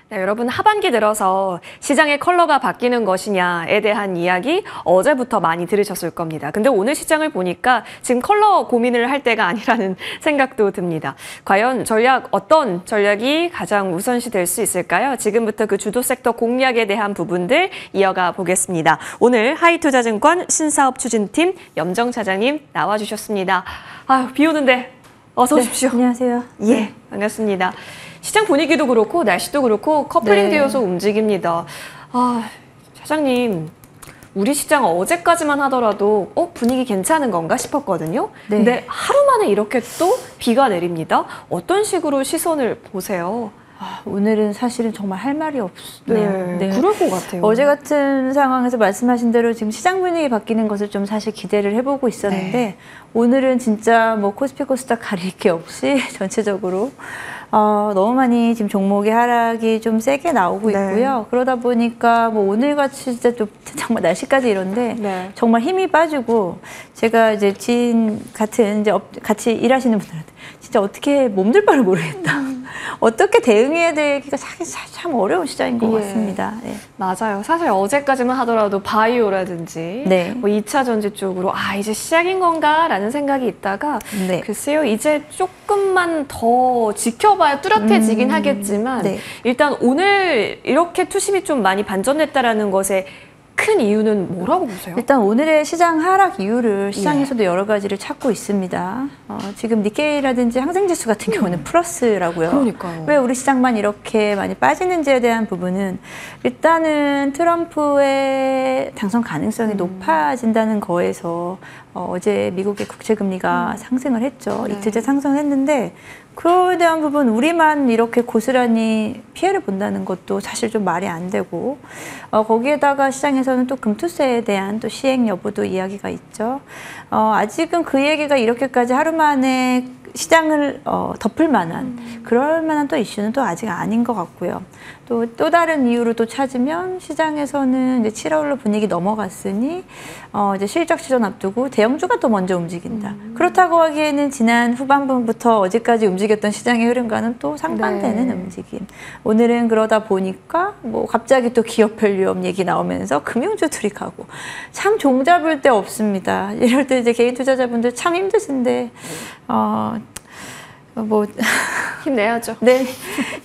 네, 여러분 하반기 들어서 시장의 컬러가 바뀌는 것이냐에 대한 이야기 어제부터 많이 들으셨을 겁니다. 근데 오늘 시장을 보니까 지금 컬러 고민을 할 때가 아니라는 생각도 듭니다. 과연 어떤 전략이 가장 우선시 될 수 있을까요? 지금부터 그 주도 섹터 공략에 대한 부분들 이어가 보겠습니다. 오늘 하이투자증권 신사업 추진팀 염정 차장님 나와주셨습니다. 아유, 비 오는데 어서 오십시오. 네, 안녕하세요. 예, 네. 반갑습니다. 시장 분위기도 그렇고 날씨도 그렇고 커플링 되어서 움직입니다. 아, 차장님, 우리 시장 어제까지만 하더라도 분위기 괜찮은 건가 싶었거든요. 네. 근데 하루 만에 이렇게 또 비가 내립니다. 어떤 식으로 시선을 보세요? 오늘은 사실은 정말 할 말이 없네요. 네, 그럴 것 같아요. 어제 같은 상황에서 말씀하신 대로 지금 시장 분위기 바뀌는 것을 좀 사실 기대를 해보고 있었는데 네. 오늘은 진짜 뭐 코스피 코스닥 가릴 게 없이 전체적으로 너무 많이 지금 종목의 하락이 좀 세게 나오고 있고요. 그러다 보니까 뭐 오늘같이 진짜 좀 정말 날씨까지 이런데 정말 힘이 빠지고 제가 이제 지인 같은 이제 같이 일하시는 분들한테 진짜 어떻게 몸둘 바를 모르겠다. 어떻게 대응해야 되기가 참 어려운 시장인 것 같습니다. 네. 맞아요. 사실 어제까지만 하더라도 바이오라든지 뭐 2차 전지 쪽으로 이제 시작인 건가라는 생각이 있다가 글쎄요. 이제 조금만 더 지켜봐야 뚜렷해지긴 하겠지만 일단 오늘 이렇게 투심이 좀 많이 반전됐다라는 것에 큰 이유는 뭐라고 보세요? 일단 오늘의 시장 하락 이유를 시장에서도 여러 가지를 찾고 있습니다. 지금 니케이라든지 항생지수 같은 경우는 플러스라고요. 그러니까요. 왜 우리 시장만 이렇게 많이 빠지는지에 대한 부분은 일단은 트럼프의 당선 가능성이 높아진다는 거에서 어제 미국의 국채금리가 상승을 했죠. 이틀째 상승을 했는데 그에 대한 부분 우리만 이렇게 고스란히 피해를 본다는 것도 사실 좀 말이 안 되고 거기에다가 시장에서는 또 금투세에 대한 또 시행 여부도 이야기가 있죠. 아직은 그 얘기가 이렇게까지 하루 만에 시장을 덮을 만한 그럴 만한 또 이슈는 또 아직 아닌 것 같고요. 또 다른 이유로 또 찾으면 시장에서는 이제 7월로 분위기 넘어갔으니 이제 실적 시전 앞두고 대형주가 또 먼저 움직인다. 그렇다고 하기에는 지난 후반부부터 어제까지 움직였던 시장의 흐름과는 또 상반되는 움직임. 오늘은 그러다 보니까 뭐 갑자기 또 기업별 위험 얘기 나오면서 금융주들이 가고 참 종잡을 데 없습니다. 이럴 때 이제 개인 투자자분들 참 힘드신데 힘내야죠. 네.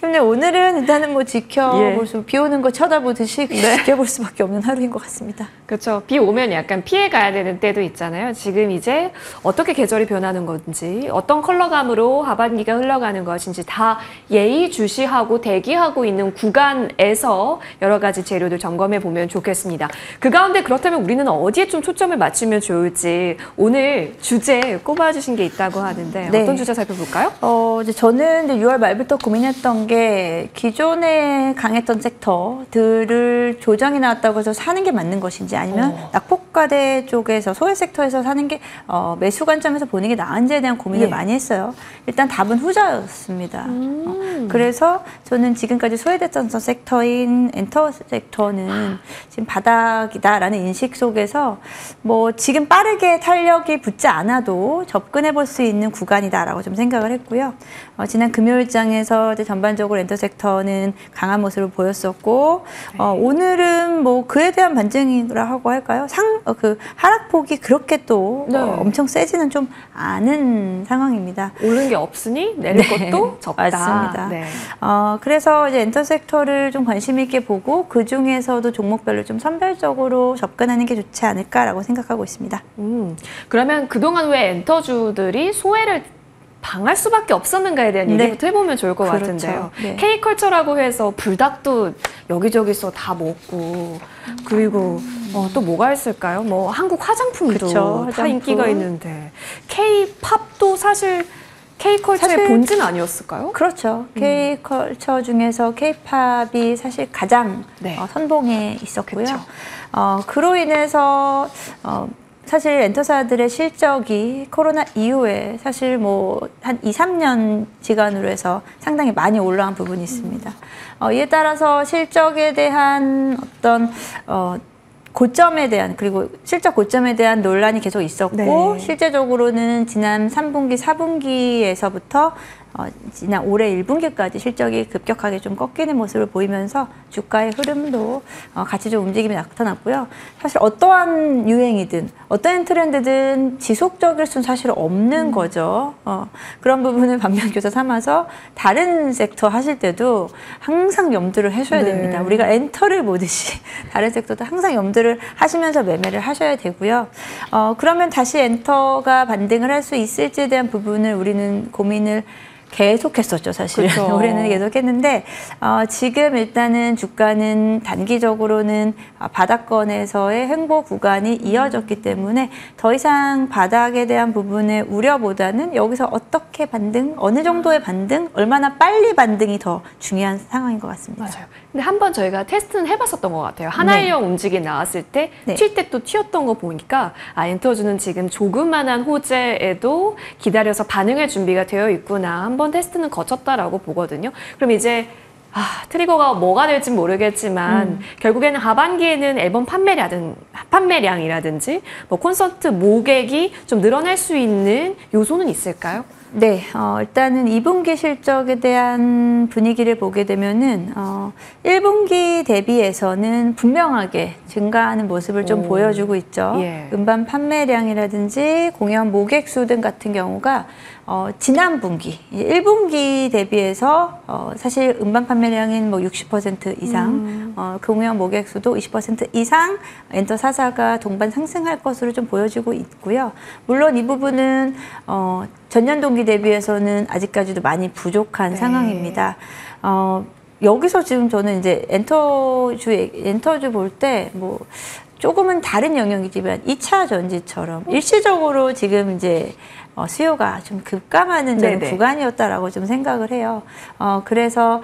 근데 오늘은 일단은 뭐 지켜볼 수, 비 오는 거 쳐다보듯이 지켜볼 수밖에 없는 하루인 것 같습니다. 그렇죠. 비 오면 약간 피해 가야 되는 때도 있잖아요. 지금 이제 어떻게 계절이 변하는 건지, 어떤 컬러감으로 하반기가 흘러가는 것인지 다 예의주시하고 대기하고 있는 구간에서 여러 가지 재료들 점검해 보면 좋겠습니다. 그 가운데 그렇다면 우리는 어디에 좀 초점을 맞추면 좋을지 오늘 주제 꼽아주신 게 있다고 하는데 어떤 주제 살펴볼까요? 이제 저는 이제 6월 말부터 고민했던 게 기존에 강했던 섹터들을 조정이 나왔다고 해서 사는 게 맞는 것인지 아니면 낙폭과대 쪽에서 소외 섹터에서 사는 게 매수 관점에서 보는 게 나은지에 대한 고민을 많이 했어요. 일단 답은 후자였습니다. 그래서 저는 지금까지 소외됐던 섹터인 엔터 섹터는 지금 바닥이다라는 인식 속에서 뭐 지금 빠르게 탄력이 붙지 않아도 접근해 볼 수 있는 구간이다라고 좀 생각을 했고요. 지난 금요일장에서 이제 전반적으로 엔터 섹터는 강한 모습을 보였었고 오늘은 뭐 그에 대한 반증이라고 할까요? 그 하락폭이 그렇게 또 엄청 세지는 좀 않은 상황입니다. 오른 게 없으니 내릴 것도 적다. 맞습니다. 그래서 이제 엔터 섹터를 좀 관심 있게 보고 그 중에서도 종목별로 좀 선별적으로 접근하는 게 좋지 않을까라고 생각하고 있습니다. 그러면 그동안 왜 엔터주들이 소외를 당할 수밖에 없었는가에 대한 얘기부터 해보면 좋을 것 같은데요. K컬처라고 해서 불닭도 여기저기서 다 먹고 그리고 또 뭐가 있을까요? 뭐 한국 화장품도 다 인기가 있는데 K팝도 사실 K컬처의 본진 아니었을까요? 그렇죠. K컬처 중에서 K팝이 사실 가장 선봉에 있었고요. 그로 인해서 사실 엔터사들의 실적이 코로나 이후에 사실 뭐 한 2, 3년 지간으로 해서 상당히 많이 올라간 부분이 있습니다. 이에 따라서 실적에 대한 어떤 고점에 대한 그리고 실적 고점에 대한 논란이 계속 있었고 실제적으로는 지난 3분기, 4분기에서부터 지난 올해 1분기까지 실적이 급격하게 좀 꺾이는 모습을 보이면서 주가의 흐름도 같이 좀 움직임이 나타났고요. 사실 어떠한 유행이든 어떠한 트렌드든 지속적일 수는 사실 없는 거죠. 그런 부분을 반면교사 삼아서 다른 섹터 하실 때도 항상 염두를 해줘야 됩니다. 우리가 엔터를 보듯이 다른 섹터도 항상 염두를 하시면서 매매를 하셔야 되고요. 그러면 다시 엔터가 반등을 할 수 있을지에 대한 부분을 우리는 고민을 계속했었죠, 사실. 그렇죠. 올해는 계속했는데 지금 일단은 주가는 단기적으로는 바닥권에서의 횡보 구간이 이어졌기 때문에 더 이상 바닥에 대한 부분의 우려보다는 여기서 어떻게 반등, 어느 정도의 반등, 얼마나 빨리 반등이 더 중요한 상황인 것 같습니다. 맞아요. 근데 한번 저희가 테스트는 해봤었던 것 같아요. 하나일령 움직임 나왔을 때 튈 때 또 튀었던 거 보니까 엔터주는 지금 조그만한 호재에도 기다려서 반응할 준비가 되어 있구나. 한번 테스트는 거쳤다라고 보거든요. 그럼 이제 트리거가 뭐가 될지 모르겠지만 결국에는 하반기에는 앨범 판매량이라든지 뭐 콘서트 모객이 좀 늘어날 수 있는 요소는 있을까요? 네, 일단은 2분기 실적에 대한 분위기를 보게 되면은 1분기 대비해서는 분명하게 증가하는 모습을 좀 보여주고 있죠. 음반 판매량이라든지 공연 모객 수 등 같은 경우가 지난 분기, 1분기 대비해서 사실 음반 판매량인 뭐 60% 이상, 공연 모객 수도 20% 이상 엔터 4사가 동반 상승할 것으로 좀 보여지고 있고요. 물론 이 부분은 전년 동기 대비해서는 아직까지도 많이 부족한 상황입니다. 여기서 지금 저는 이제 엔터주 볼 때 뭐 조금은 다른 영역이지만 2차 전지처럼 일시적으로 지금 이제 수요가 좀 급감하는 저는 구간이었다라고 좀 생각을 해요. 그래서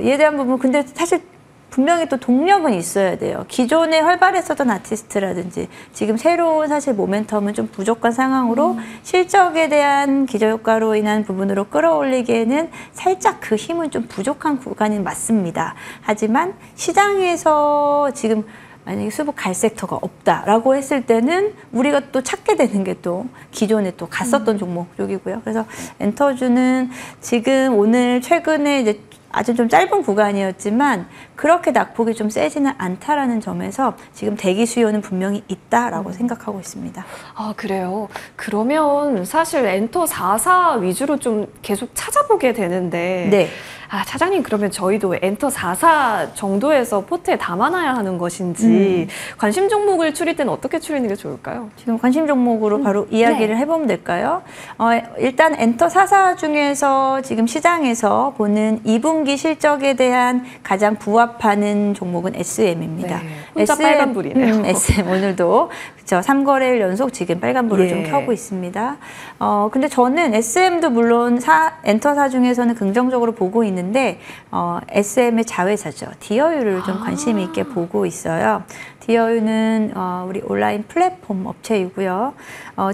이에 대한 부분 근데 사실 분명히 또 동력은 있어야 돼요. 기존에 활발했었던 아티스트라든지 지금 새로운 사실 모멘텀은 좀 부족한 상황으로 실적에 대한 기저효과로 인한 부분으로 끌어올리기에는 살짝 그 힘은 좀 부족한 구간이 맞습니다. 하지만 시장에서 지금 만약에 수급 갈 섹터가 없다라고 했을 때는 우리가 또 찾게 되는 게 또 기존에 또 갔었던 종목 쪽이고요. 그래서 엔터주는 지금 오늘 최근에 이제 아주 좀 짧은 구간이었지만 그렇게 낙폭이 좀 세지는 않다라는 점에서 지금 대기 수요는 분명히 있다라고 생각하고 있습니다. 그래요. 그러면 사실 엔터 4사 위주로 좀 계속 찾아보게 되는데 차장님 그러면 저희도 엔터 4사 정도에서 포트에 담아놔야 하는 것인지 관심 종목을 추릴 때는 어떻게 추리는 게 좋을까요? 지금 관심 종목으로 바로 이야기를 해보면 될까요? 일단 엔터 4사 중에서 지금 시장에서 보는 2분기 실적에 대한 가장 부합하는 종목은 SM입니다. 혼자 빨간불이네요. SM 오늘도 그렇죠. 3거래일 연속 지금 빨간불을 좀 켜고 있습니다. 근데 저는 SM도 물론 엔터사 중에서는 긍정적으로 보고 있는데 SM의 자회사죠. 디어유를 좀 관심 있게 보고 있어요. 디어유는 우리 온라인 플랫폼 업체이고요.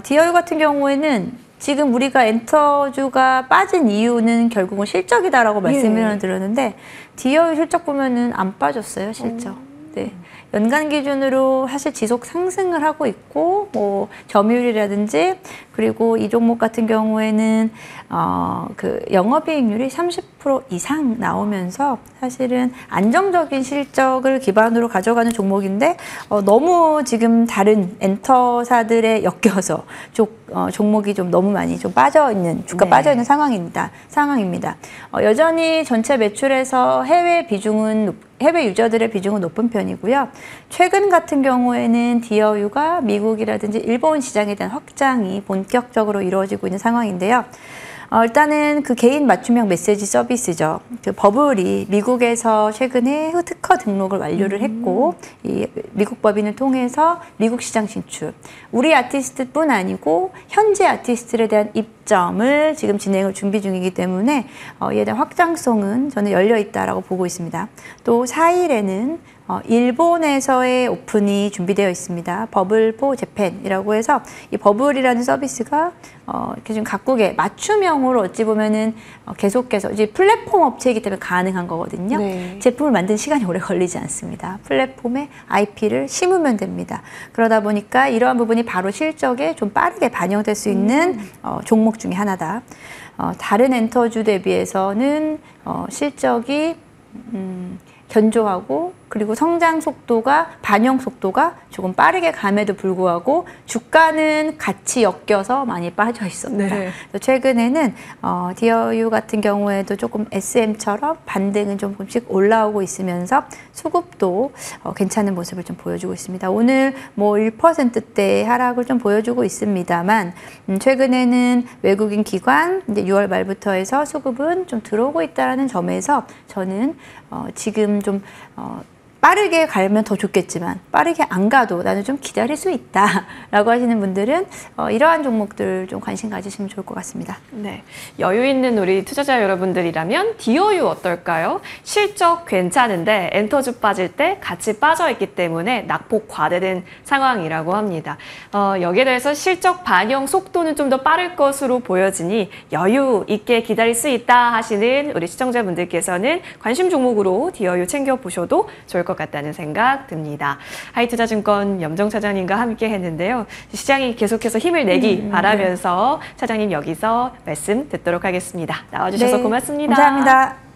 디어유 같은 경우에는 지금 우리가 엔터주가 빠진 이유는 결국은 실적이다라고 말씀을 드렸는데 디어유 실적 보면은 안 빠졌어요, 실적. 연간 기준으로 사실 지속 상승을 하고 있고 뭐 점유율이라든지 그리고 이 종목 같은 경우에는 그 영업이익률이 30% 이상 나오면서 사실은 안정적인 실적을 기반으로 가져가는 종목인데 너무 지금 다른 엔터사들에 엮여서 종목이 좀 너무 많이 좀 빠져있는 주가 빠져있는 상황입니다. 여전히 전체 매출에서 해외 유저들의 비중은 높은 편이고요. 최근 같은 경우에는 디어유가 미국이라든지 일본 시장에 대한 확장이 본격적으로 이루어지고 있는 상황인데요. 일단은 그 개인 맞춤형 메시지 서비스죠. 그 버블이 미국에서 최근에 특허 등록을 완료를 했고 이 미국 법인을 통해서 미국 시장 진출. 우리 아티스트뿐 아니고 현지 아티스트에 대한 입점을 지금 진행을 준비 중이기 때문에 이에 대한 확장성은 저는 열려 있다라고 보고 있습니다. 또 4일에는 일본에서의 오픈이 준비되어 있습니다. 버블4 재팬이라고 해서 이 버블이라는 서비스가 이렇게 좀 각국의 맞춤형으로 어찌 보면은 계속해서 이제 플랫폼 업체이기 때문에 가능한 거거든요. 네. 제품을 만든 시간이 오래 걸리지 않습니다. 플랫폼에 IP를 심으면 됩니다. 그러다 보니까 이러한 부분이 바로 실적에 좀 빠르게 반영될 수 있는 종목 중에 하나다. 다른 엔터주 대비해서는 실적이 견조하고 그리고 성장 속도가 반영 속도가 조금 빠르게 감에도 불구하고 주가는 같이 엮여서 많이 빠져 있었다. 네. 최근에는 디어유 같은 경우에도 조금 SM처럼 반등은 조금씩 올라오고 있으면서 수급도 괜찮은 모습을 좀 보여주고 있습니다. 오늘 뭐 1%대 하락을 좀 보여주고 있습니다만 최근에는 외국인 기관 이제 6월 말부터 해서 수급은 좀 들어오고 있다는 점에서 저는 지금 좀 빠르게 가면 더 좋겠지만 빠르게 안 가도 나는 좀 기다릴 수 있다 라고 하시는 분들은 이러한 종목들 좀 관심 가지시면 좋을 것 같습니다. 네, 여유 있는 우리 투자자 여러분들이라면 디어유 어떨까요? 실적 괜찮은데 엔터주 빠질 때 같이 빠져있기 때문에 낙폭 과대된 상황이라고 합니다. 여기에 대해서 실적 반영 속도는 좀 더 빠를 것으로 보여지니 여유 있게 기다릴 수 있다 하시는 우리 시청자분들께서는 관심 종목으로 디어유 챙겨보셔도 좋을 것 같다는 생각 듭니다. 하이투자증권 염정 차장님과 함께 했는데요. 시장이 계속해서 힘을 내기 바라면서 차장님 여기서 말씀 듣도록 하겠습니다. 나와주셔서 네, 고맙습니다. 감사합니다.